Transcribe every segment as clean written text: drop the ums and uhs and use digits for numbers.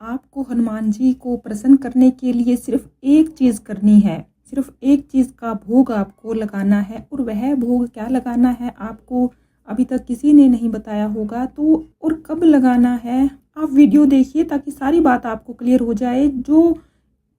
आपको हनुमान जी को प्रसन्न करने के लिए सिर्फ एक चीज़ करनी है, सिर्फ एक चीज़ का भोग आपको लगाना है। और वह भोग क्या लगाना है आपको अभी तक किसी ने नहीं बताया होगा, तो और कब लगाना है आप वीडियो देखिए ताकि सारी बात आपको क्लियर हो जाए। जो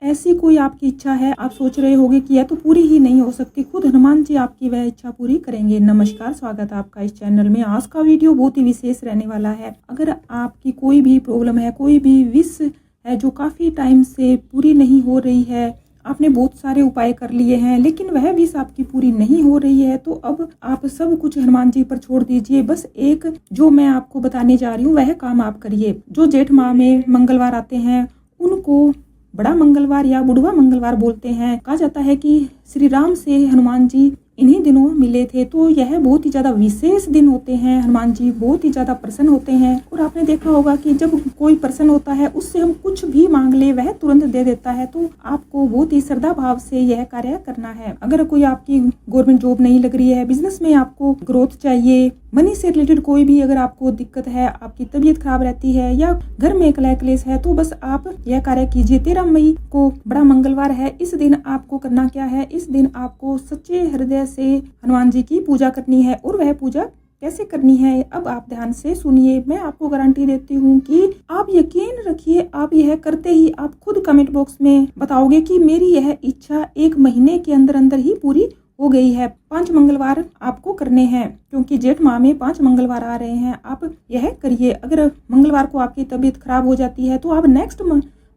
ऐसी कोई आपकी इच्छा है, आप सोच रहे होंगे कि यह तो पूरी ही नहीं हो सकती, खुद हनुमान जी आपकी वह इच्छा पूरी करेंगे। नमस्कार, स्वागत है आपका इस चैनल में। आज का वीडियो बहुत ही विशेष रहने वाला है। अगर आपकी कोई भी प्रॉब्लम है, कोई भी विश है जो काफ़ी टाइम से पूरी नहीं हो रही है, आपने बहुत सारे उपाय कर लिए हैं लेकिन वह विश आपकी पूरी नहीं हो रही है, तो अब आप सब कुछ हनुमान जी पर छोड़ दीजिए। बस एक जो मैं आपको बताने जा रही हूँ वह काम आप करिए। जो जेठ माह में मंगलवार आते हैं उनको बड़ा मंगलवार या बुढ़वा मंगलवार बोलते हैं। कहा जाता है कि श्री राम से हनुमान जी इन्हीं दिनों मिले थे, तो यह बहुत ही ज्यादा विशेष दिन होते हैं। हनुमान जी बहुत ही ज्यादा प्रसन्न होते हैं और आपने देखा होगा कि जब कोई प्रसन्न होता है उससे हम कुछ भी मांग ले वह तुरंत दे देता है। तो आपको बहुत ही श्रद्धा भाव से यह कार्य करना है। अगर कोई आपकी गवर्नमेंट जॉब नहीं लग रही है, बिजनेस में आपको ग्रोथ चाहिए, मनी से रिलेटेड कोई भी अगर आपको दिक्कत है, आपकी तबीयत खराब रहती है या घर में कलह क्लेश है, तो बस आप यह कार्य कीजिए। 13 मई को बड़ा मंगलवार है। इस दिन आपको करना क्या है, इस दिन आपको सच्चे हृदय से हनुमान जी की पूजा करनी है। और वह पूजा कैसे करनी है अब आप ध्यान से सुनिए। मैं आपको गारंटी देती हूँ कि आप यकीन रखिए, आप यह करते ही आप खुद कमेंट बॉक्स में बताओगे कि मेरी यह इच्छा 1 महीने के अंदर अंदर ही पूरी हो गई है। 5 मंगलवार आपको करने हैं क्योंकि जेठ माह में 5 मंगलवार आ रहे हैं। आप यह करिए। अगर मंगलवार को आपकी तबीयत खराब हो जाती है तो आप नेक्स्ट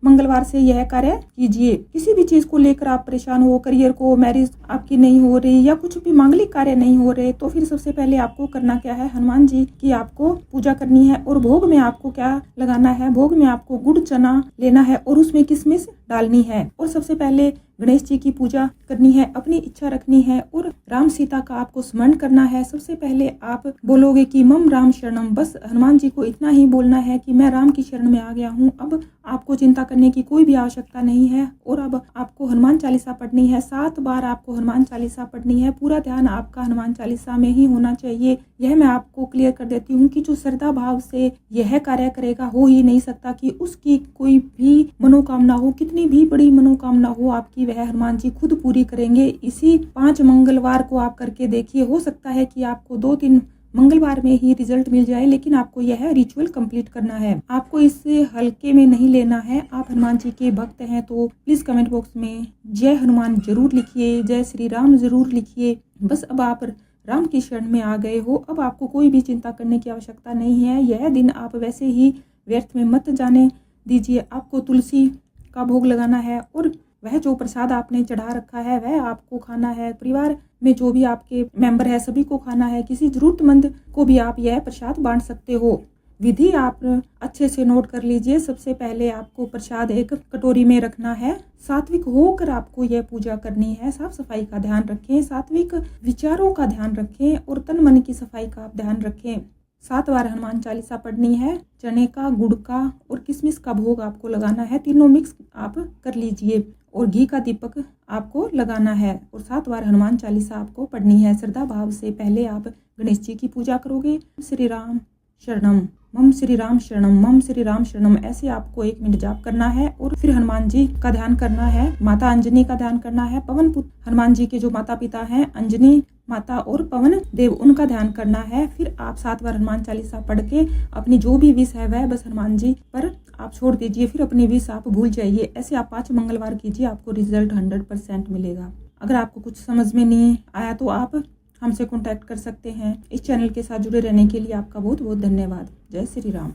मंगलवार से यह कार्य कीजिए। किसी भी चीज को लेकर आप परेशान हो, करियर को, मैरिज आपकी नहीं हो रही या कुछ भी मांगलिक कार्य नहीं हो रहे, तो फिर सबसे पहले आपको करना क्या है, हनुमान जी की आपको पूजा करनी है। और भोग में आपको क्या लगाना है, भोग में आपको गुड़ चना लेना है और उसमें किशमिश डालनी है। और सबसे पहले गणेश जी की पूजा करनी है, अपनी इच्छा रखनी है और राम सीता का आपको स्मरण करना है। सबसे पहले आप बोलोगे कि मम राम शरणम। बस हनुमान जी को इतना ही बोलना है कि मैं राम की शरण में आ गया हूँ। अब आपको चिंता करने की कोई भी आवश्यकता नहीं है। और अब आपको हनुमान चालीसा पढ़नी है, 7 बार आपको हनुमान चालीसा पढ़नी है। पूरा ध्यान आपका हनुमान चालीसा में ही होना चाहिए। यह मैं आपको क्लियर कर देती हूँ कि जो श्रद्धा भाव से यह कार्य करेगा, हो ही नहीं सकता कि उसकी कोई भी मनोकामना हो, कितनी भी बड़ी मनोकामना हो आपकी, वह हनुमान जी खुद पूरी करेंगे। इसी 5 मंगलवार को आप करके देखिए। हो सकता है कि आपको 2-3 मंगलवार में ही रिजल्ट मिल जाए, लेकिन आपको यह रिचुअल कंप्लीट करना है। आपको इससे हल्के में नहीं लेना है। आप हनुमान जी के भक्त हैं तो प्लीज कमेंट बॉक्स में जय हनुमान जरूर लिखिए, जय श्री राम जरूर लिखिए। बस अब आप राम की शरण में आ गए हो। अब आपको कोई भी चिंता करने की आवश्यकता नहीं है। यह दिन आप वैसे ही व्यर्थ में मत जाने दीजिए। आपको तुलसी का भोग लगाना है और वह जो प्रसाद आपने चढ़ा रखा है वह आपको खाना है। परिवार में जो भी आपके मेंबर है सभी को खाना है। किसी जरूरतमंद को भी आप यह प्रसाद बांट सकते हो। विधि आप अच्छे से नोट कर लीजिए। सबसे पहले आपको प्रसाद एक कटोरी में रखना है। सात्विक होकर आपको यह पूजा करनी है। साफ सफाई का ध्यान रखें, सात्विक विचारों का ध्यान रखें और तन मन की सफाई का आप ध्यान रखें। 7 बार हनुमान चालीसा पढ़नी है। चने का, गुड़ का और किशमिश का भोग आपको लगाना है। तीनों मिक्स आप कर लीजिए और घी का दीपक आपको लगाना है और 7 बार हनुमान चालीसा आपको पढ़नी है। श्रद्धा भाव से पहले आप गणेश जी की पूजा करोगे। श्री राम शरणम, मम श्री राम शरणम, मम श्री राम शरणम, ऐसे आपको 1 मिनट जाप करना है। और फिर हनुमान जी का ध्यान करना है, माता अंजनी का ध्यान करना है। पवन पुत्र हनुमान जी के जो माता पिता हैं, अंजनी माता और पवन देव, उनका ध्यान करना है। फिर आप 7 बार हनुमान चालीसा पढ़ के अपनी जो भी विश है वह बस हनुमान जी पर आप छोड़ दीजिए। फिर अपनी विश आप भूल जाइए। ऐसे आप 5 मंगलवार कीजिए, आपको रिजल्ट 100% मिलेगा। अगर आपको कुछ समझ में नहीं आया तो आप हमसे कांटेक्ट कर सकते हैं। इस चैनल के साथ जुड़े रहने के लिए आपका बहुत बहुत धन्यवाद। जय श्री राम।